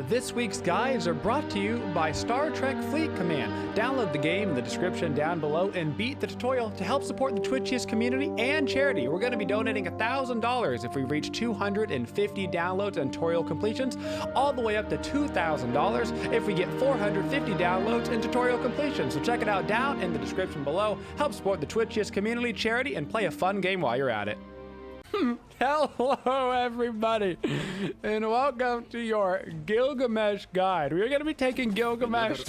This week's guides are brought to you by Star Trek Fleet Command. Download the game in the description down below and beat the tutorial to help support the Twitchiest community and charity. We're going to be donating $1,000 if we reach 250 downloads and tutorial completions, all the way up to $2,000 if we get 450 downloads and tutorial completions. So check it out down in the description below. Help support the Twitchiest community, charity, and play a fun game while you're at it. Hello everybody, and welcome to your Gilgamesh guide. We are going to be taking Gilgamesh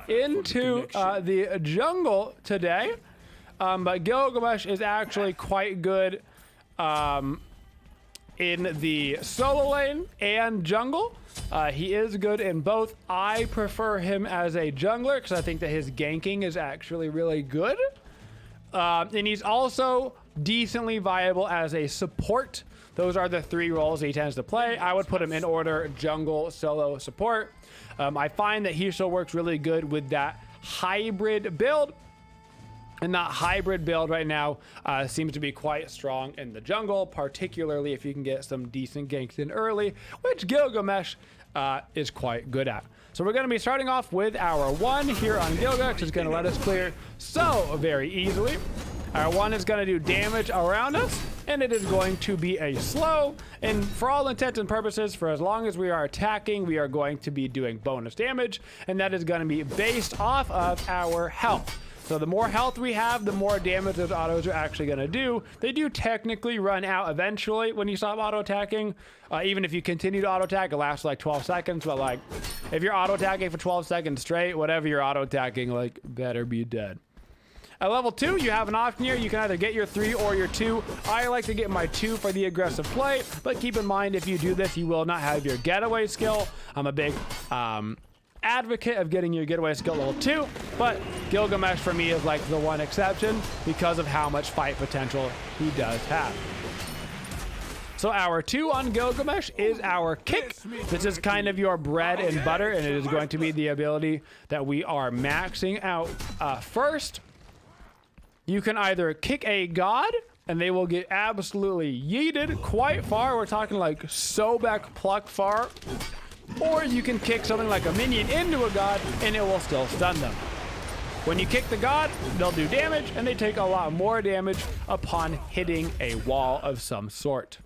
into the jungle today, but Gilgamesh is actually quite good in the solo lane and jungle. He is good in both. I prefer him as a jungler because I think that his ganking is actually really good. And he's also decently viable as a support. Those are the three roles he tends to play. I would put him in order: jungle, solo, support. I find that he still works really good with that hybrid build. And that hybrid build right now seems to be quite strong in the jungle, particularly if you can get some decent ganks in early, which Gilgamesh is quite good at. So we're going to be starting off with our 1 here on Gilgamesh. It's going to let us clear so very easily. Our 1 is going to do damage around us, and it is going to be a slow. And for all intents and purposes, for as long as we are attacking, we are going to be doing bonus damage, and that is going to be based off of our health. So the more health we have, the more damage those autos are actually going to do. They do technically run out eventually when you stop auto-attacking. Even if you continue to auto-attack, it lasts like 12 seconds. But like, if you're auto-attacking for 12 seconds straight, whatever you're auto-attacking, like, better be dead. At level 2, you have an option here. You can either get your 3 or your 2. I like to get my 2 for the aggressive play, but keep in mind, if you do this, you will not have your getaway skill. I'm a big advocate of getting your getaway skill level 2, but Gilgamesh for me is like the one exception because of how much fight potential he does have. So our 2 on Gilgamesh is our kick. This is kind of your bread and butter, and it is going to be the ability that we are maxing out first. You can either kick a god, and they will get absolutely yeeted quite far. We're talking like Sobek pluck far. Or you can kick something like a minion into a god, and it will still stun them. When you kick the god, they'll do damage, and they take a lot more damage upon hitting a wall of some sort.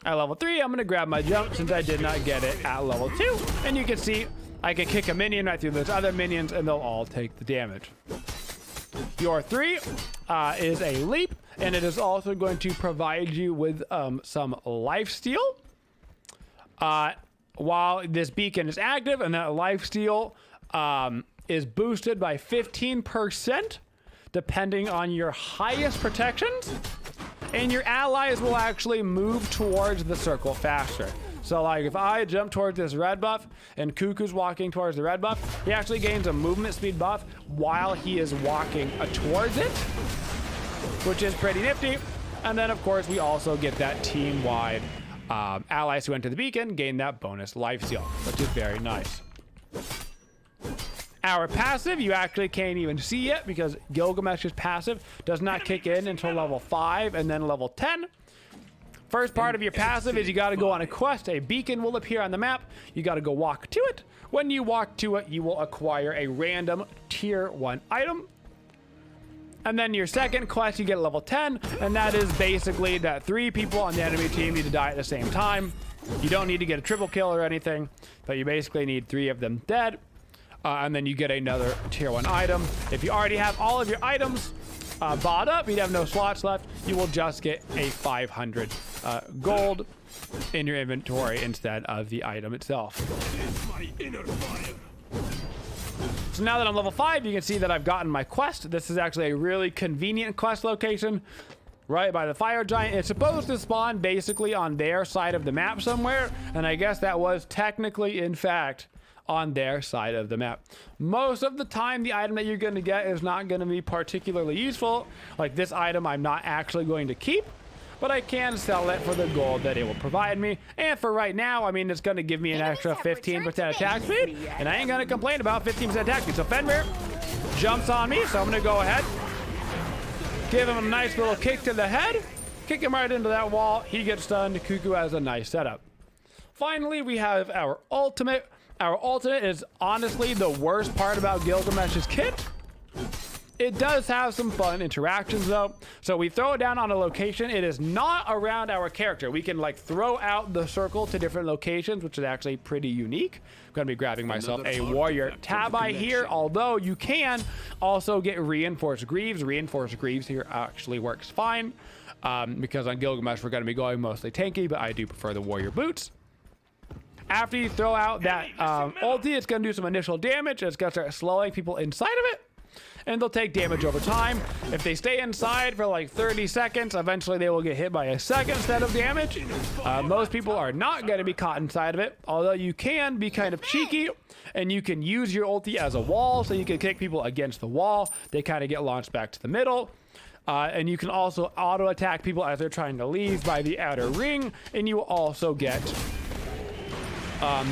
At level 3, I'm going to grab my jump since I did not get it at level 2. And you can see I can kick a minion right through those other minions, and they'll all take the damage. Your 3 is a leap, and it is also going to provide you with some lifesteal. While this beacon is active, and that lifesteal is boosted by 15%, depending on your highest protections, and your allies will actually move towards the circle faster. So like if I jump towards this red buff and Cuckoo's walking towards the red buff, he actually gains a movement speed buff while he is walking towards it, which is pretty nifty. And then of course we also get that team-wide allies who enter the beacon gain that bonus life steal, which is very nice. Our passive, you actually can't even see yet because Gilgamesh's passive does not kick in until level 5 and then level 10. First part of your passive is you got to go on a quest. A beacon will appear on the map. You got to go walk to it. When you walk to it, you will acquire a random tier 1 item. And then your second quest, you get level 10, and that is basically that 3 people on the enemy team need to die at the same time. You don't need to get a triple kill or anything, but you basically need 3 of them dead. And then you get another tier 1 item. If you already have all of your items bought up, you'd have no slots left. You will just get a 500 gold in your inventory instead of the item itself. So now that I'm level 5, you can see that I've gotten my quest. This is actually a really convenient quest location right by the fire giant. It's supposed to spawn basically on their side of the map somewhere, and I guess that was technically, in fact, on their side of the map. Most of the time, the item that you're going to get is not going to be particularly useful. Like this item, I'm not actually going to keep, but I can sell it for the gold that it will provide me. And for right now, I mean, it's going to give me an extra 15% attack speed, and I ain't going to complain about 15% attack speed. So Fenrir jumps on me, so I'm going to go ahead, give him a nice little kick to the head, Kick him right into that wall. He gets stunned. Cuckoo has a nice setup. Finally, we have our ultimate. Our ultimate is honestly the worst part about Gilgamesh's kit. It does have some fun interactions though. So we throw it down on a location. It is not around our character. We can like throw out the circle to different locations, which is actually pretty unique. I'm gonna be grabbing myself a warrior tabi here, although you can also get reinforced greaves. Reinforced greaves here actually works fine because on Gilgamesh we're gonna be going mostly tanky, but I do prefer the warrior boots. After you throw out that ulti, it's gonna do some initial damage. It's gonna start slowing people inside of it, and they'll take damage over time. If they stay inside for like 30 seconds, eventually they will get hit by a second set of damage. Most people are not going to be caught inside of it, although you can be kind of cheeky, and you can use your ulti as a wall, so you can kick people against the wall. They kind of get launched back to the middle. And you can also auto attack people as they're trying to leave by the outer ring, and you will also get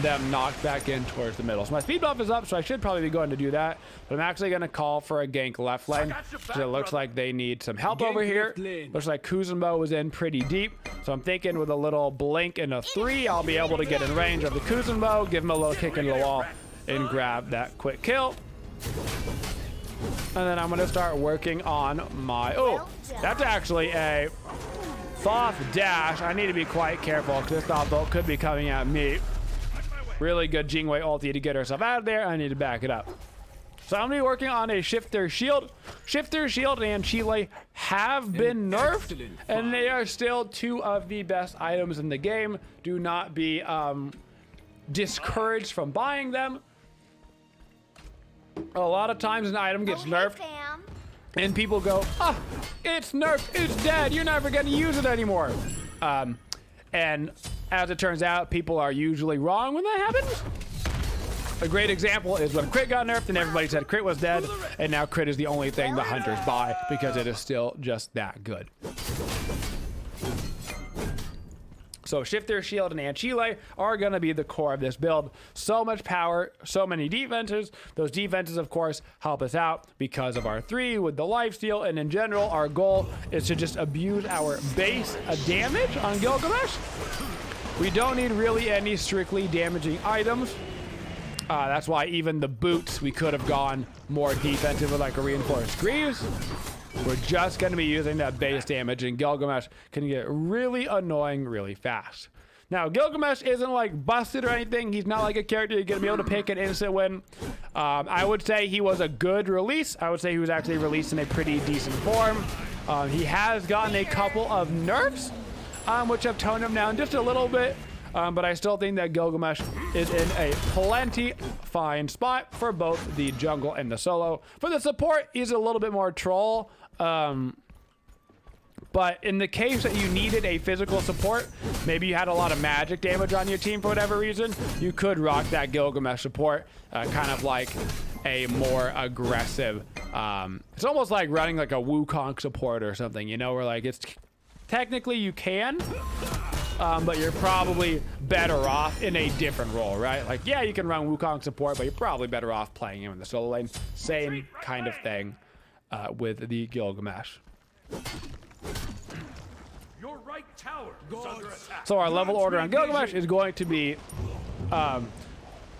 them knocked back in towards the middle. So my speed buff is up, so I should probably be going to do that. But I'm actually going to call for a gank left lane because it looks like they need some help over here. Looks like Kuzenbo was in pretty deep. So I'm thinking with a little blink and a 3, I'll be able to get in range of the Kuzenbo, give him a little kick into the wall, and grab that quick kill. And then I'm going to start working on my... Oh, that's actually a Thoth dash. I need to be quite careful because this Thoth bolt could be coming at me. Really good Jingwei ulti to get herself out of there. I need to back it up. So I'm going to be working on a Shifter Shield. Shifter Shield and Chile have been nerfed, and they are still 2 of the best items in the game. Do not be discouraged from buying them. A lot of times an item gets nerfed, and people go, "Ah, it's nerfed, it's dead, you're never going to use it anymore." And as it turns out, people are usually wrong when that happens. A great example is when Crit got nerfed and everybody said Crit was dead, and now Crit is the only thing the hunters buy because it is still just that good. So Shifter, Shield, and Anchile are going to be the core of this build. So much power, so many defenses. Those defenses, of course, help us out because of our 3 with the lifesteal. And in general, our goal is to just abuse our base damage on Gilgamesh. We don't need really any strictly damaging items. That's why even the boots, we could have gone more defensive with like a reinforced greaves. We're just going to be using that base damage, and Gilgamesh can get really annoying really fast. Now, Gilgamesh isn't like busted or anything. He's not like a character you're going to be able to pick an instant win. I would say he was a good release. I would say he was actually released in a pretty decent form. He has gotten a couple of nerfs, which have toned him down just a little bit. But I still think that Gilgamesh is in a plenty fine spot for both the jungle and the solo. For the support, he's a little bit more troll. But in the case that you needed a physical support, maybe you had a lot of magic damage on your team for whatever reason, you could rock that Gilgamesh support, kind of like a more aggressive, it's almost like running like a Wukong support or something, you know, where like it's technically you can, but you're probably better off in a different role, right? Like, yeah, you can run Wukong support, but you're probably better off playing him in the solo lane. Same kind of thing with the Gilgamesh. Your right tower is under attack. So our level order on Gilgamesh is going to be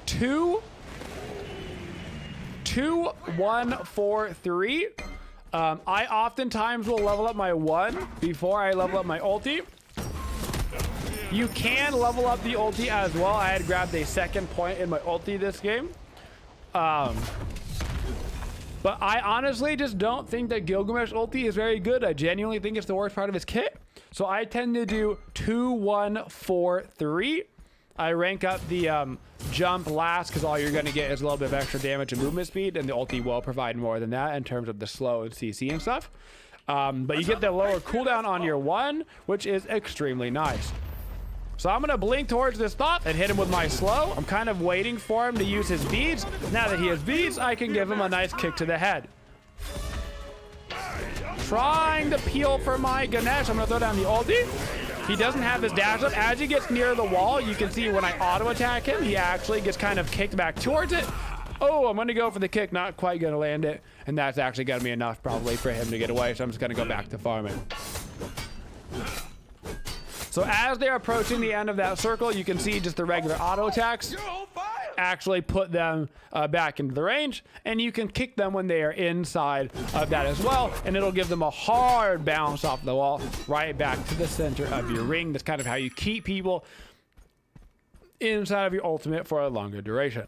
2, 1, 4, 3. I oftentimes will level up my 1 before I level up my ulti. You can level up the ulti as well. I had grabbed a 2nd point in my ulti this game. But I honestly just don't think that Gilgamesh ulti is very good. I genuinely think it's the worst part of his kit. So I tend to do 2, 1, 4, 3. I rank up the jump last because all you're going to get is a little bit of extra damage and movement speed, and the ulti will provide more than that in terms of the slow and CC and stuff. But you get the lower cooldown on your 1, which is extremely nice. So I'm going to blink towards this Thoth and hit him with my slow. I'm kind of waiting for him to use his beads. Now that he has beads, I can give him a nice kick to the head. Trying to peel for my Ganesh. I'm going to throw down the ulti. He doesn't have his dash up. As he gets near the wall, you can see when I auto attack him, he actually gets kind of kicked back towards it. Oh, I'm going to go for the kick. Not quite going to land it. And that's actually going to be enough probably for him to get away. So I'm just going to go back to farming. So as they're approaching the end of that circle, you can see just the regular auto attacks actually put them back into the range, and you can kick them when they are inside of that as well, and it'll give them a hard bounce off the wall right back to the center of your ring. That's kind of how you keep people inside of your ultimate for a longer duration.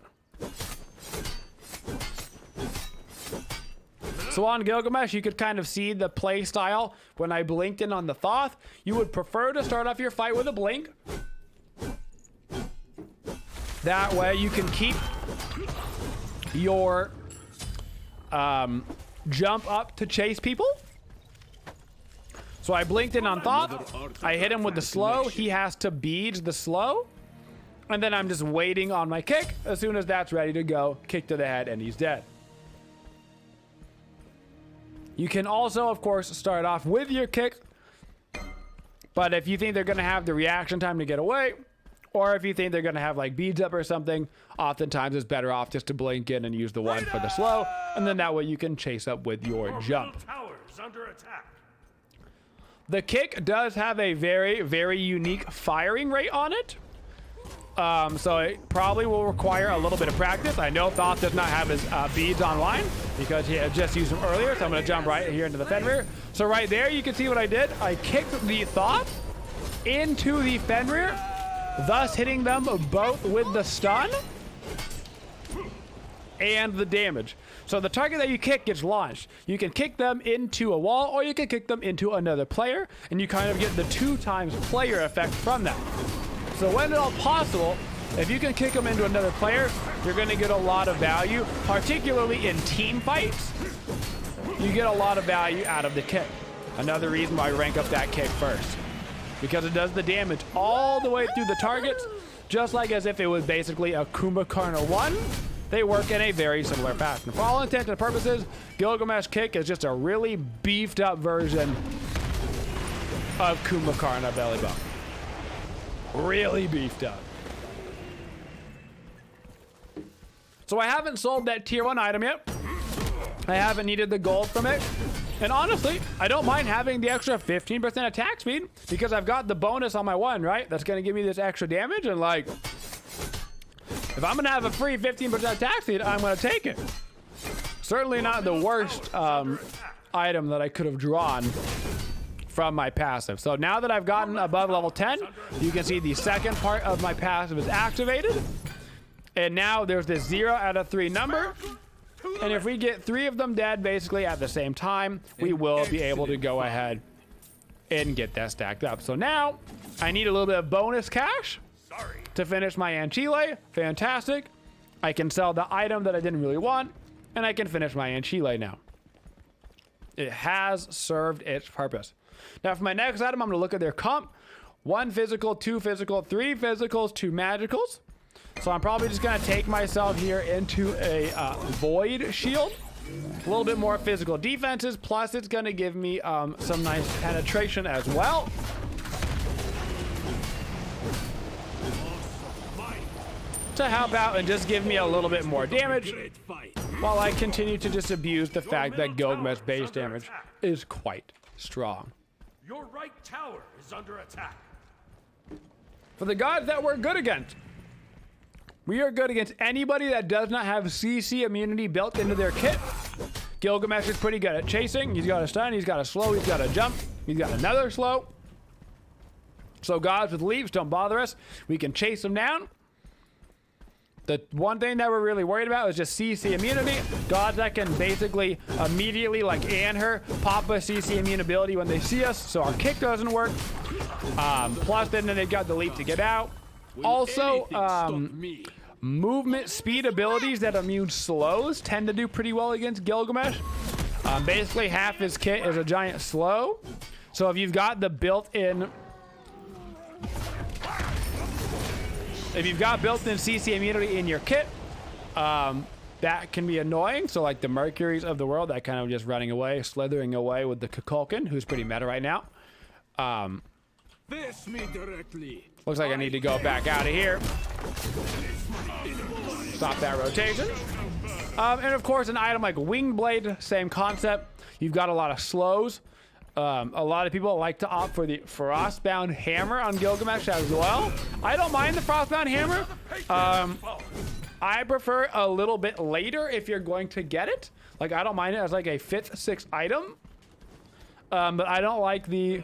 So on Gilgamesh, you could kind of see the play style when I blinked in on the Thoth. You would prefer to start off your fight with a blink. That way you can keep your jump up to chase people. So I blinked in on Thoth. I hit him with the slow. He has to bead the slow. And then I'm just waiting on my kick. As soon as that's ready to go, kick to the head and he's dead. You can also, of course, start off with your kick. But if you think they're going to have the reaction time to get away, or if you think they're going to have like beads up or something, oftentimes it's better off just to blink in and use the one for the slow. And then that way you can chase up with your jump. Under attack. The kick does have a very, very unique firing rate on it. So it probably will require a little bit of practice. I know Thoth does not have his beads online because he had just used them earlier. So I'm going to jump right here into the Fenrir. So right there, you can see what I did. I kicked the Thoth into the Fenrir, thus hitting them both with the stun and the damage. So the target that you kick gets launched. You can kick them into a wall, or you can kick them into another player, and you kind of get the 2 times player effect from that. So when at all possible, if you can kick them into another player, you're going to get a lot of value, particularly in team fights. You get a lot of value out of the kick. Another reason why I rank up that kick first, because it does the damage all the way through the targets, just like as if it was basically a Kumbhakarna 1. They work in a very similar fashion. For all intents and purposes, Gilgamesh kick is just a really beefed up version of Kumbhakarna belly bump. Really beefed up. So I haven't sold that tier 1 item yet. I haven't needed the gold from it. And honestly, I don't mind having the extra 15% attack speed because I've got the bonus on my 1, right? That's going to give me this extra damage. And like, if I'm going to have a free 15% attack speed, I'm going to take it. Certainly not the worst item that I could have drawn from my passive. So now that I've gotten above level 10, you can see the second part of my passive is activated. And now there's this 0 out of 3 number. And if we get 3 of them dead basically at the same time, we will be able to go ahead and get that stacked up. So now I need a little bit of bonus cash to finish my Anchile. Fantastic. I can sell the item that I didn't really want, and I can finish my Anchile now. It has served its purpose. Now for my next item, I'm going to look at their comp. 1 physical, 2 physical, 3 physicals, 2 magicals. So I'm probably just going to take myself here into a void shield. A little bit more physical defenses, plus it's going to give me some nice penetration as well. To help out and just give me a little bit more damage while I continue to just abuse the fact that Gilgamesh base damage is quite strong. Your right tower is under attack. For the gods that we're good against, we are good against anybody that does not have CC immunity built into their kit. Gilgamesh is pretty good at chasing. He's got a stun, he's got a slow, he's got a jump, he's got another slow. So gods with leaves don't bother us. We can chase them down. The one thing that we're really worried about is just CC immunity. Gods that can basically immediately, like Anher, pop a CC immune ability when they see us, so our kick doesn't work. Plus, then they've got the leap to get out. Also, movement speed abilities that immune slows tend to do pretty well against Gilgamesh. Basically, half his kit is a giant slow. So if you've got the built-in... If you've got built-in CC immunity in your kit, that can be annoying. So like the Mercuries of the world, that kind of just running away, slithering away with the Kukulkan, who's pretty meta right now. Face me directly. Looks like I need to go back out of here. Stop that rotation. And of course, an item like Winged Blade, same concept. You've got a lot of slows. A lot of people like to opt for the Frostbound Hammer on Gilgamesh as well. I don't mind the Frostbound Hammer. I prefer a little bit later if you're going to get it. Like, I don't mind it as like a 5th, 6th item. But I don't like the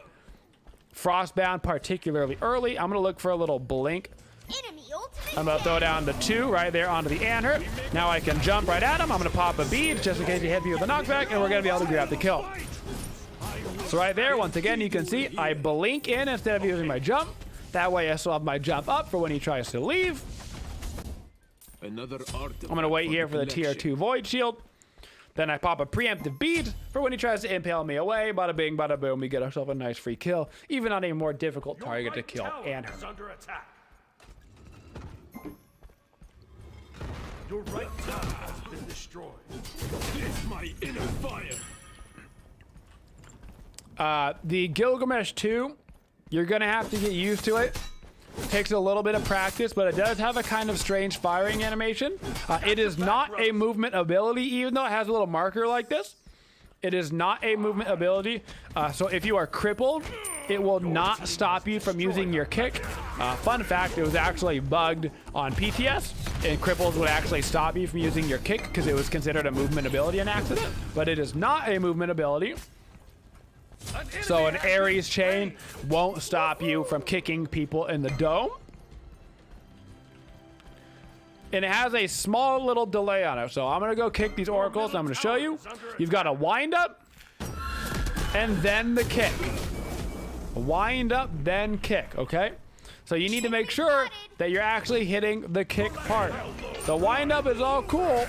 Frostbound particularly early. I'm gonna look for a little blink. I'm gonna throw down the 2 right there onto the anther. Now I can jump right at him. I'm gonna pop a bead just in case he hit me with a knockback, and we're gonna be able to grab the kill. So right there, once again, you can see I blink in instead of using my jump. That way I still have my jump up for when he tries to leave. I'm gonna wait here for the tier 2 void shield. Then I pop a preemptive bead for when he tries to impale me away. Bada bing, bada boom, we get ourselves a nice free kill, even on a more difficult target to kill and her. Your right tower has been destroyed. It's my inner fire. The Gilgamesh 2, you're gonna have to get used to it. Takes a little bit of practice, but it does have a kind of strange firing animation. It is not a movement ability, even though it has a little marker like this. It is not a movement ability. So if you are crippled, it will not stop you from using your kick. Fun fact, it was actually bugged on PTS, and cripples would actually stop you from using your kick because it was considered a movement ability in accident, but it is not a movement ability. So an Ares chain won't stop you from kicking people in the dome. And it has a small little delay on it. So I'm going to go kick these oracles. I'm going to show you. You've got a wind up and then the kick. Wind up, then kick, okay? So you need to make sure that you're actually hitting the kick part. The wind up is all cool,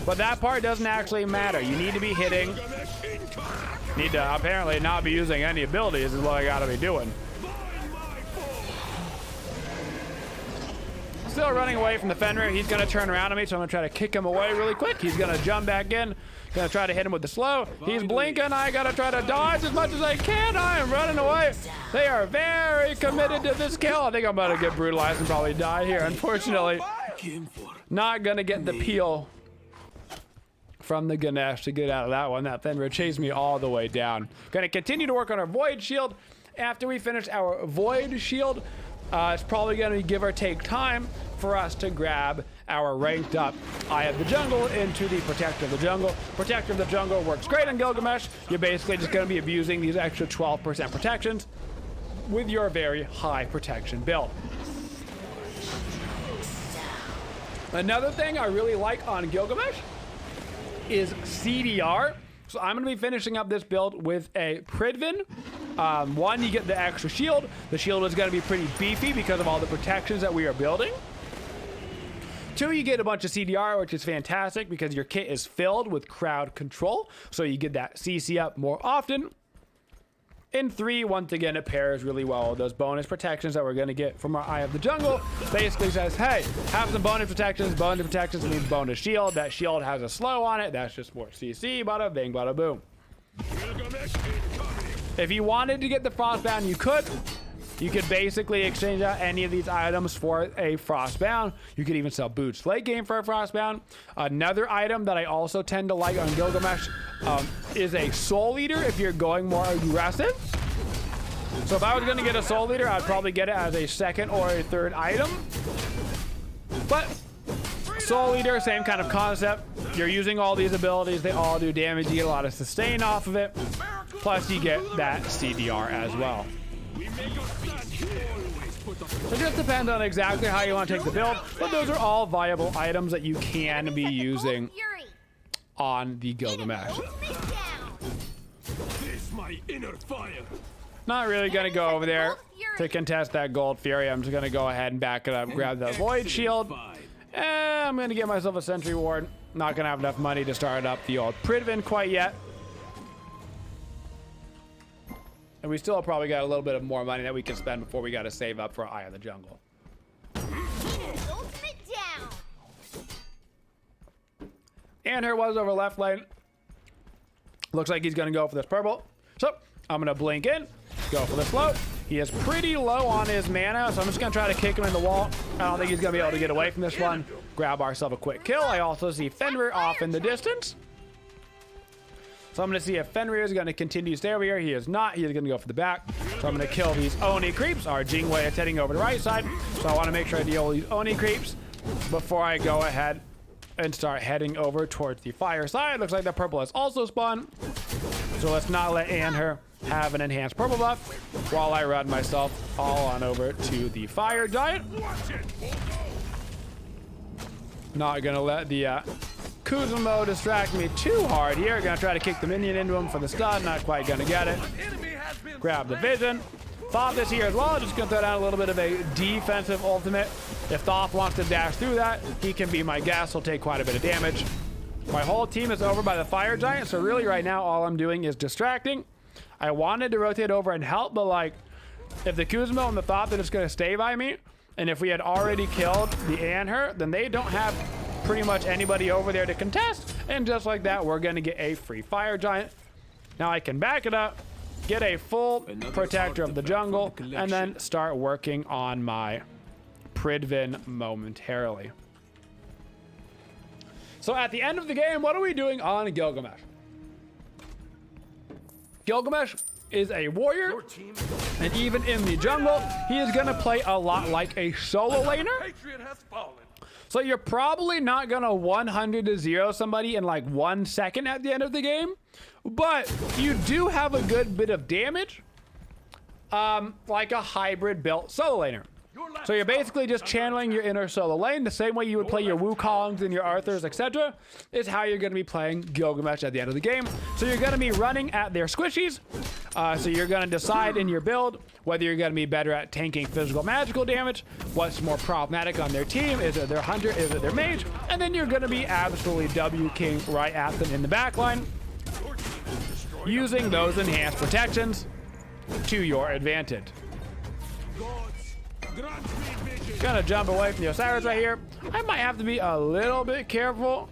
but that part doesn't actually matter. You need to be hitting. Need to apparently not be using any abilities is what I gotta be doing. Still running away from the Fenrir. He's gonna turn around on me, so I'm gonna try to kick him away really quick. He's gonna jump back in. Gonna try to hit him with the slow. He's blinking. I gotta try to dodge as much as I can. I am running away. They are very committed to this kill. I think I'm about to get brutalized and probably die here. Unfortunately, not gonna get the peel from the Ganesh to get out of that one. That Fenrir chased me all the way down. Gonna continue to work on our void shield. After we finish our void shield, it's probably gonna give or take time for us to grab our ranked up Eye of the Jungle into the Protector of the Jungle. Protector of the Jungle works great on Gilgamesh. You're basically just gonna be abusing these extra 12% protections with your very high protection build. Another thing I really like on Gilgamesh is CDR. So I'm going to be finishing up this build with a Pridvin. One, you get the extra shield. The shield is going to be pretty beefy because of all the protections that we are building. 2, you get a bunch of CDR, which is fantastic because your kit is filled with crowd control. So you get that CC up more often. And 3, once again, it pairs really well with those bonus protections that we're going to get from our Eye of the Jungle. Basically says, hey, have some bonus protections. Bonus protections means bonus shield. That shield has a slow on it. That's just more CC. Bada bing, bada boom. If you wanted to get the Frostbound, you could. You could basically exchange out any of these items for a Frostbound. You could even sell boots late game for a Frostbound. Another item that I also tend to like on Gilgamesh is a Soul Eater if you're going more aggressive. So if I was going to get a Soul Eater, I'd probably get it as a 2nd or a 3rd item. But Soul Eater, same kind of concept. You're using all these abilities. They all do damage. You get a lot of sustain off of it. Plus you get that CDR as well. It just depends on exactly how you want to take the build, but those are all viable items that you can be using on the Gilgamesh. Not really going to go over there to contest that Gold Fury. I'm just going to go ahead and back it up, grab that Void Shield, and I'm going to get myself a Sentry Ward. Not going to have enough money to start up the old Pridvin quite yet. And we still probably got a little bit of more money that we can spend before we got to save up for Eye of the Jungle. And here was over left lane. Looks like he's going to go for this purple. So I'm going to blink in, go for the slow. He is pretty low on his mana, so I'm just going to try to kick him in the wall. I don't think he's going to be able to get away from this one. Grab ourselves a quick kill. I also see Fenrir off in the distance. So I'm going to see if Fenrir is going to continue to stay over here. He is not. He is going to go for the back. So I'm going to kill these Oni creeps. Our Jingwei is heading over to the right side. So I want to make sure I deal with these Oni creeps before I go ahead and start heading over towards the fire side. Looks like the purple has also spawned. So let's not let Anher have an enhanced purple buff while I run myself all on over to the fire giant. Not going to let the Kuzumo distract me too hard here. Gonna try to kick the minion into him for the stun. Not quite gonna get it. Grab the vision. Thoth is here as well. Just gonna throw down a little bit of a defensive ultimate. If Thoth wants to dash through that, he can be my gas. He'll take quite a bit of damage. My whole team is over by the fire giant. So really right now, all I'm doing is distracting. I wanted to rotate over and help, but like if the Kuzumo and the Thoth are just gonna stay by me, and if we had already killed the Anher, then they don't have pretty much anybody over there to contest, and just like that we're gonna get a free fire giant. Now I can back it up, get a full protector of the jungle, and then start working on my Pridvin momentarily. So at the end of the game, what are we doing on Gilgamesh? Gilgamesh is a warrior, and even in the jungle he is gonna play a lot like a solo laner. So you're probably not gonna 100-0 somebody in like 1 second at the end of the game, but you do have a good bit of damage, like a hybrid built solo laner. So you're basically just channeling your inner solo lane the same way you would play your Wukongs and your Arthurs, etc. is how you're gonna be playing Gilgamesh at the end of the game. So you're gonna be running at their squishies. So you're gonna decide in your build whether you're gonna be better at tanking physical magical damage, what's more problematic on their team, is it their hunter, is it their mage, and then you're gonna be absolutely W-king right at them in the backline, using those enhanced protections to your advantage. Gonna jump away from the Osiris right here. I might have to be a little bit careful.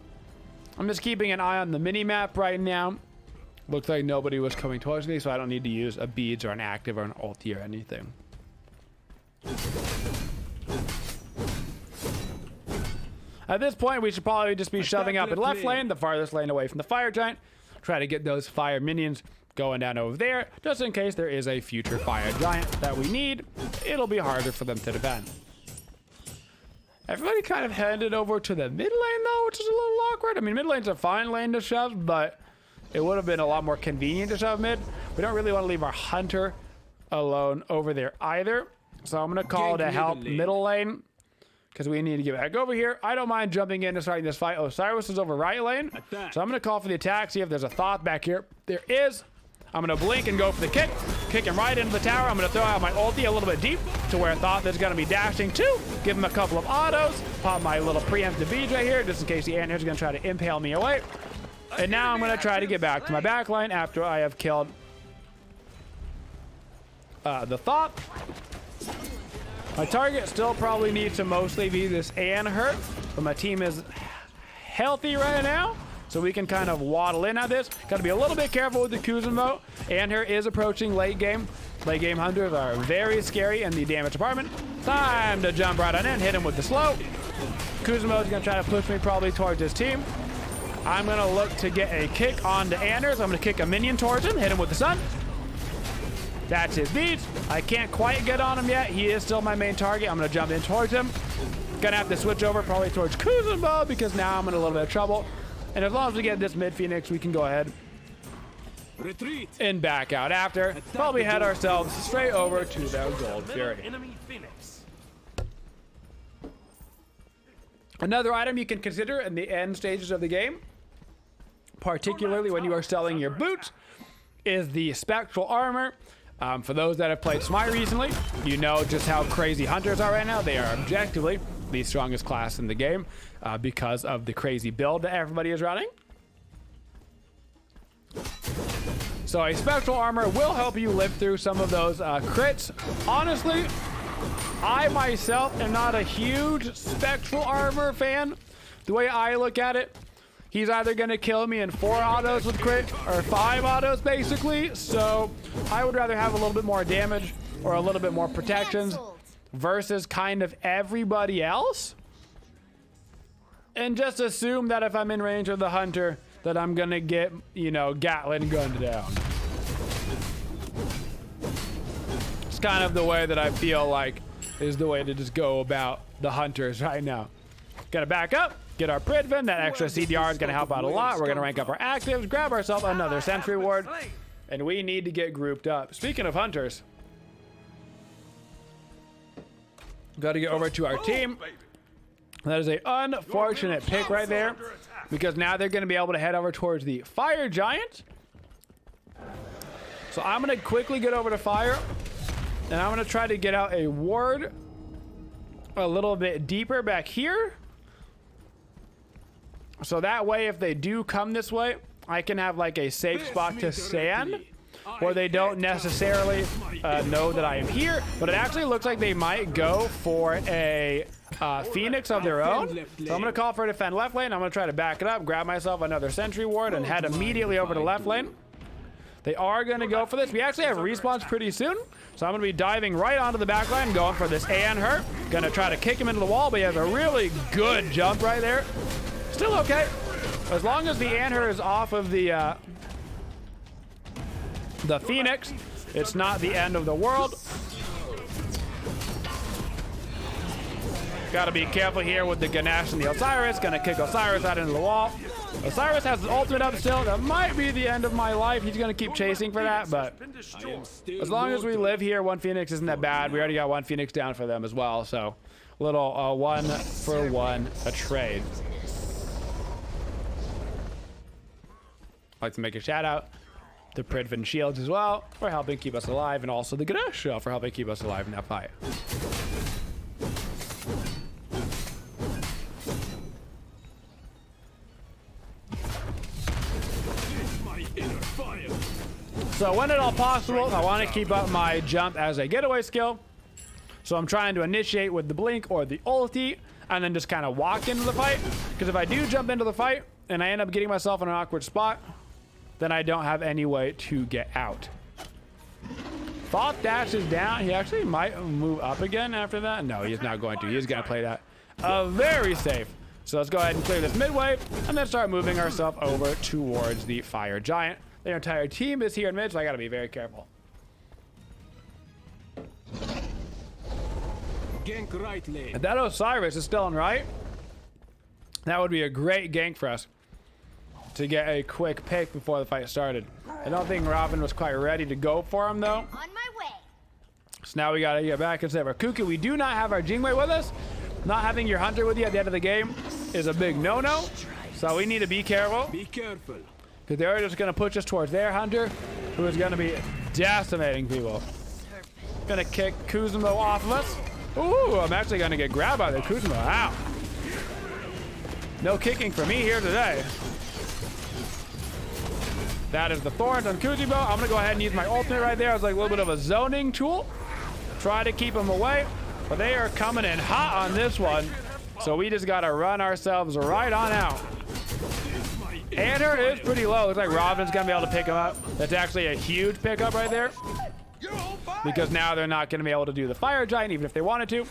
I'm just keeping an eye on the mini-map right now. Looks like nobody was coming towards me, so I don't need to use a beads or an active or an ulti or anything. At this point, we should probably just be shoving up in left lane, the farthest lane away from the fire giant. Try to get those fire minions going down over there, just in case there is a future fire giant that we need. It'll be harder for them to defend. Everybody kind of headed over to the mid lane though, which is a little awkward. I mean, mid lane's a fine lane to shove, but it would have been a lot more convenient to shove mid. We don't really want to leave our hunter alone over there either. So I'm gonna call to help middle lane, because we need to get back over here. I don't mind jumping in and starting this fight. Osiris is over right lane. So I'm gonna call for the attack, see if there's a Thoth back here. There is. I'm gonna blink and go for the kick. Kick him right into the tower. I'm gonna throw out my ulti a little bit deep to where Thoth is gonna be dashing too. Give him a couple of autos. Pop my little preemptive beads right here, just in case the Anther's gonna try to impale me away. And now I'm gonna try to get back to my backline after I have killed the Thoth. My target still probably needs to mostly be this Anher, but my team is healthy right now, so we can kind of waddle in at this. Gotta be a little bit careful with the Kuzumo. Anher is approaching late game. Late game hunters are very scary in the damage department. Time to jump right on in, hit him with the slow. Kuzumo is gonna try to push me probably towards his team. I'm gonna look to get a kick onto Anders. I'm gonna kick a minion towards him, hit him with the sun. That's his beats. I can't quite get on him yet. He is still my main target. I'm gonna jump in towards him. Gonna have to switch over probably towards Kuzumo because now I'm in a little bit of trouble. And as long as we get this mid Phoenix, we can go ahead and back out after. Probably head ourselves straight over to the Gold Fury. Another item you can consider in the end stages of the game, particularly when you are selling your boots, is the Spectral Armor. For those that have played Smite recently, you know just how crazy hunters are right now. They are objectively the strongest class in the game because of the crazy build that everybody is running. So a Spectral Armor will help you live through some of those crits. Honestly, I myself am not a huge Spectral Armor fan. The way I look at it, he's either going to kill me in 4 autos with crit or 5 autos basically. So I would rather have a little bit more damage or a little bit more protections versus kind of everybody else. And just assume that if I'm in range of the hunter, that I'm gonna get, you know, Gatling gunned down. It's kind of the way that I feel like is the way to just go about the hunters right now. Gonna back up, get our Pridvin. That extra CDR is gonna help out a lot. We're gonna rank up our actives, grab ourselves another sentry ward, and we need to get grouped up. Speaking of hunters, got to get over to our team. That is an unfortunate pick right there, because now they're going to be able to head over towards the fire giant. So I'm going to quickly get over to fire, and I'm going to try to get out a ward a little bit deeper back here. So that way, if they do come this way, I can have like a safe spot to stand where they don't necessarily know that I am here. But it actually looks like they might go for a Phoenix of their own. So I'm going to call for a defend left lane. I'm going to try to back it up, grab myself another sentry ward, and head immediately over to left lane. They are going to go for this. We actually have respawns pretty soon. So I'm going to be diving right onto the back line, going for this AN hurt. Going to try to kick him into the wall, but he has a really good jump right there. Still okay. As long as the Anhur is off of the Phoenix, it's not the end of the world. Got to be careful here with the Ganesh and the Osiris. Gonna kick Osiris out into the wall. Osiris has his ultimate up still. That might be the end of my life. He's gonna keep chasing for that, but as long as we live here, one Phoenix isn't that bad. We already got one Phoenix down for them as well, so little 1-for-1 a trade. I'd like to make a shout out to Pridvin Shields as well for helping keep us alive, and also the Ganesh for helping keep us alive in that fight. So when at all possible, I want to keep up my jump as a getaway skill. So I'm trying to initiate with the blink or the ulti, and then just kind of walk into the fight. Because if I do jump into the fight and I end up getting myself in an awkward spot, then I don't have any way to get out. Thoth dashes down. He actually might move up again after that. No, he's not going to. He's going to play that very safe. So let's go ahead and clear this mid wave and then start moving ourselves over towards the fire giant. Their entire team is here in mid, so I got to be very careful. Gank right lane. If that Osiris is still in right, that would be a great gank for us to get a quick pick before the fight started. I don't think Robin was quite ready to go for him, though. On my way. So now we got to get back and save our Kuku. We do not have our Jingwei with us. Not having your hunter with you at the end of the game is a big no-no. So we need to be careful. Be careful. Because they're just going to push us towards their hunter, who is going to be decimating people. Going to kick Kuzumo off of us. Ooh, I'm actually going to get grabbed by the Kuzumo. Ow. No kicking for me here today. That is the Thorns on Kuzumo. I'm going to go ahead and use my ultimate right there as like a little bit of a zoning tool. Try to keep them away. But they are coming in hot on this one. So we just got to run ourselves right on out. Anhur is pretty low. Looks like Robin's going to be able to pick him up. That's actually a huge pickup right there. Because now they're not going to be able to do the fire giant, even if they wanted to.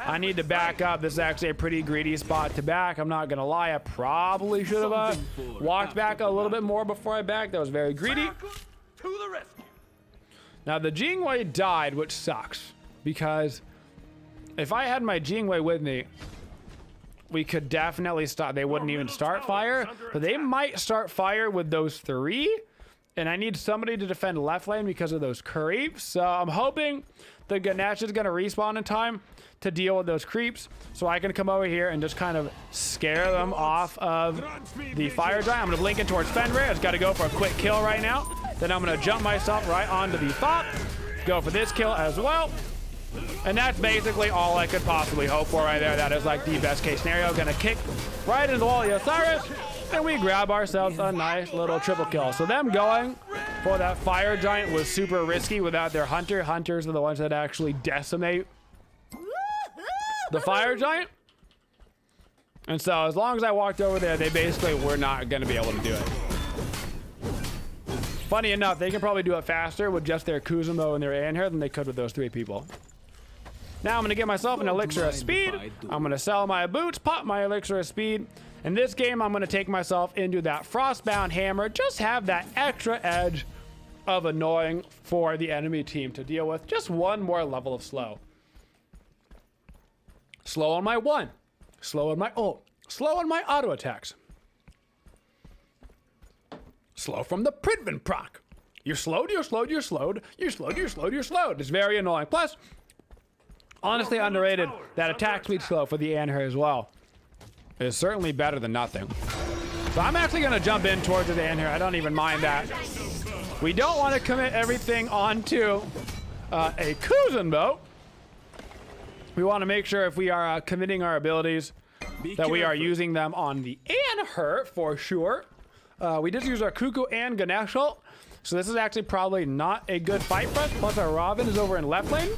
I need to back up. This is actually a pretty greedy spot to back. I'm not going to lie. I probably should have walked back a little bit more before I backed. That was very greedy. Now, the Jingwei died, which sucks. Because if I had my Jingwei with me, we could definitely stop. They wouldn't even start fire, but they might start fire with those three. And I need somebody to defend left lane because of those creeps. So I'm hoping the Ganesh is going to respawn in time to deal with those creeps. So I can come over here and just kind of scare them off of the fire giant. I'm going to blink in towards Fenrir. I've got to go for a quick kill right now. Then I'm going to jump myself right onto the Thoth. Go for this kill as well. And that's basically all I could possibly hope for right there. That is like the best case scenario. Gonna kick right into the wall of Osiris, and we grab ourselves a nice little triple kill. So them going for that fire giant was super risky without their hunter. Hunters are the ones that actually decimate the fire giant. And so as long as I walked over there, they basically were not gonna be able to do it. Funny enough, they can probably do it faster with just their Kuzumo and their Anhur than they could with those three people. Now I'm going to get myself an elixir of speed. I'm going to sell my boots, pop my elixir of speed, In this game, I'm going to take myself into that Frostbound Hammer. Just have that extra edge of annoying for the enemy team to deal with. Just one more level of slow. Slow on my 1. Slow on my ult. Slow on my auto attacks. Slow from the Pridvin proc. You're slowed, you're slowed, you're slowed, you're slowed, you're slowed, you're slowed. It's very annoying. Plus, honestly underrated, that attack speed slow for the Anher as well is certainly better than nothing. So I'm actually going to jump in towards the Anher. I don't even mind that. We don't want to commit everything onto a Kuzenbo. We want to make sure if we are committing our abilities that we are using them on the Anher for sure. We just use our Cuckoo and Ganesh ult. So this is actually probably not a good fight for us. Plus our Robin is over in left lane.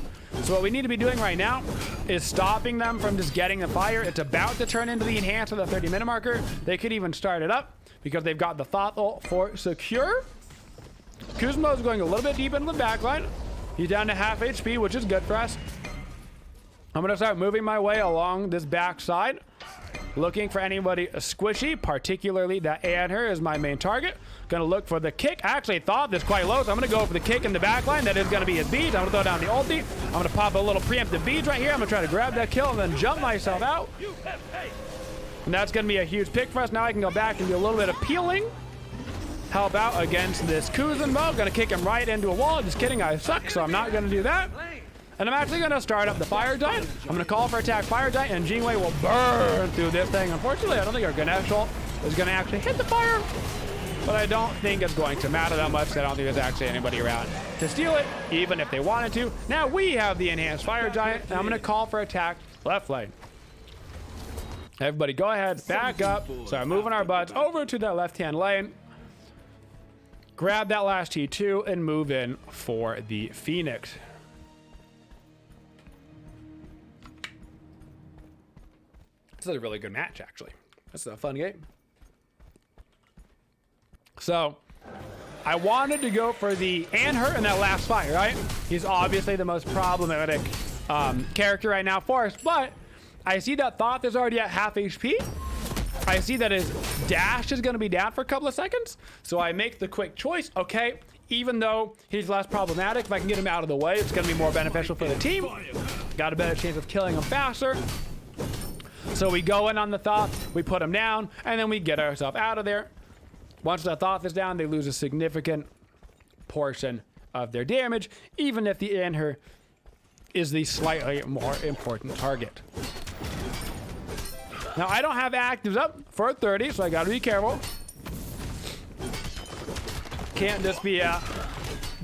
So what we need to be doing right now is stopping them from just getting the fire. It's about to turn into the enhance of the 30-minute marker. They could even start it up because they've got the Thoth ult for secure. Kuzmo is going a little bit deep into the backline. He's down to half HP, which is good for us. I'm going to start moving my way along this backside, looking for anybody squishy, particularly that Anher is my main target. Gonna look for the kick. I actually thought this quite low, so I'm gonna go for the kick in the back line. That is gonna be his beads. I'm gonna throw down the ulti. I'm gonna pop a little preemptive beads right here. I'm gonna try to grab that kill and then jump myself out. And that's gonna be a huge pick for us. Now I can go back and do a little bit of peeling. Help out against this Kuzenbo. Gonna kick him right into a wall. Just kidding, I suck, so I'm not gonna do that. And I'm actually going to start up the Fire Giant. I'm going to call for attack Fire Giant, and Jingwei will burn through this thing. Unfortunately, I don't think our Ganesh ult is going to actually hit the fire, but I don't think it's going to matter that much. I don't think there's actually anybody around to steal it, even if they wanted to. Now we have the enhanced Fire Giant, and I'm going to call for attack left lane. Everybody go ahead, back up. Start moving our butts over to that left-hand lane. Grab that last T2 and move in for the Phoenix. This is a really good match, actually. This is a fun game. So, I wanted to go for the Anher in that last fight, right? He's obviously the most problematic character right now for us, but I see that Thoth is already at half HP. I see that his dash is going to be down for a couple of seconds, so I make the quick choice. Okay, even though he's less problematic, if I can get him out of the way, it's going to be more beneficial for the team. Got a better chance of killing him faster. So we go in on the Thoth, we put him down, and then we get ourselves out of there. Once the Thoth is down, they lose a significant portion of their damage, even if the Anher is the slightly more important target. Now, I don't have actives up for 30, so I gotta be careful. Can't just be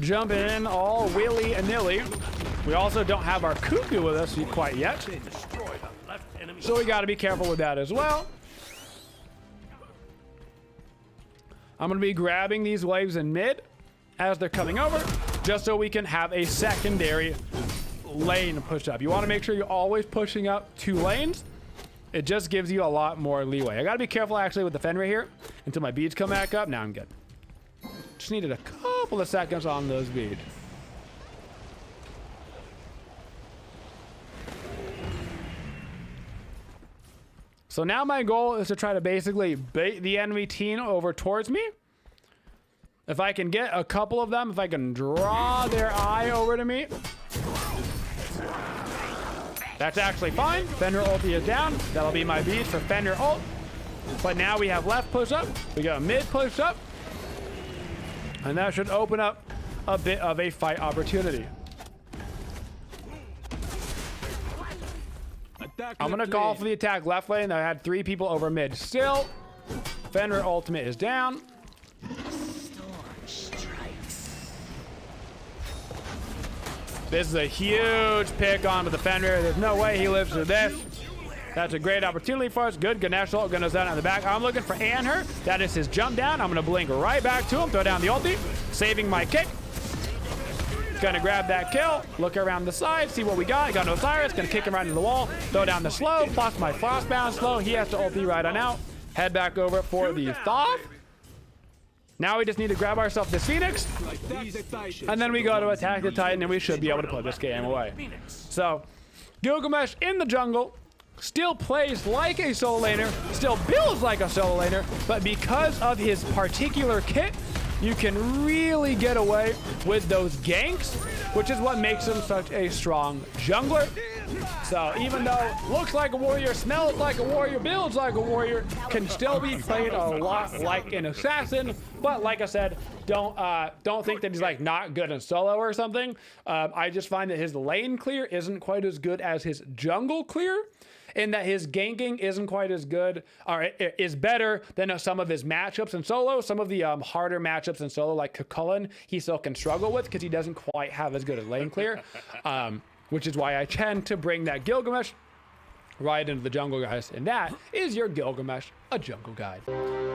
jumping in all willy-nilly. We also don't have our Cuckoo with us quite yet. So we got to be careful with that as well. I'm going to be grabbing these waves in mid as they're coming over, just so we can have a secondary lane push up. You want to make sure you're always pushing up 2 lanes. It just gives you a lot more leeway. I got to be careful actually with the Fenrir here until my beads come back up. Now I'm good. Just needed a couple of seconds on those beads. So now my goal is to try to basically bait the enemy team over towards me. If I can get a couple of them, if I can draw their eye over to me, that's actually fine. Fenrir ulti is down. That'll be my beast for Fenrir ult. But now we have left push up. We got a mid push up. And that should open up a bit of a fight opportunity. I'm going to call for the attack left lane. I had 3 people over mid still. Fenrir ultimate is down. This is a huge pick onto the Fenrir. There's no way he lives through this. That's a great opportunity for us. Good Ganesh ult gonna send on the back. I'm looking for Anher. That is his jump down. I'm gonna blink right back to him. Throw down the ulti. Saving my kick. Gonna grab that kill, look around the side, see what we got. Got no Osiris, gonna kick him right into the wall, throw down the slow, plus my frostbound slow. He has to ulti right on out. Head back over for the Thoth. Now we just need to grab ourselves this Phoenix, and then we go to attack the Titan, and we should be able to put this game away. So, Gilgamesh in the jungle, still plays like a solo laner, still builds like a solo laner, but because of his particular kit, you can really get away with those ganks, which is what makes him such a strong jungler. So even though looks like a warrior, smells like a warrior, builds like a warrior, can still be played a lot like an assassin. But like I said, don't think that he's like not good in solo or something. I just find that his lane clear isn't quite as good as his jungle clear, in that his ganking isn't quite as good, or is better than some of his matchups in solo. Some of the harder matchups in solo, like Kukulkan, he still can struggle with because he doesn't quite have as good a lane clear, which is why I tend to bring that Gilgamesh right into the jungle, guys. And that is your Gilgamesh, a jungle guide.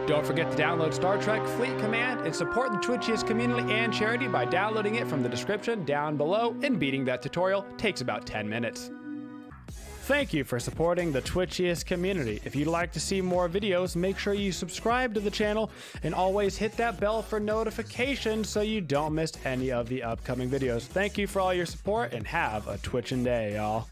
Don't forget to download Star Trek Fleet Command and support the Twitchiest community and charity by downloading it from the description down below, and beating that tutorial takes about 10 minutes. Thank you for supporting the Twitchiest community. If you'd like to see more videos, make sure you subscribe to the channel and always hit that bell for notifications so you don't miss any of the upcoming videos. Thank you for all your support and have a Twitchin' day, y'all.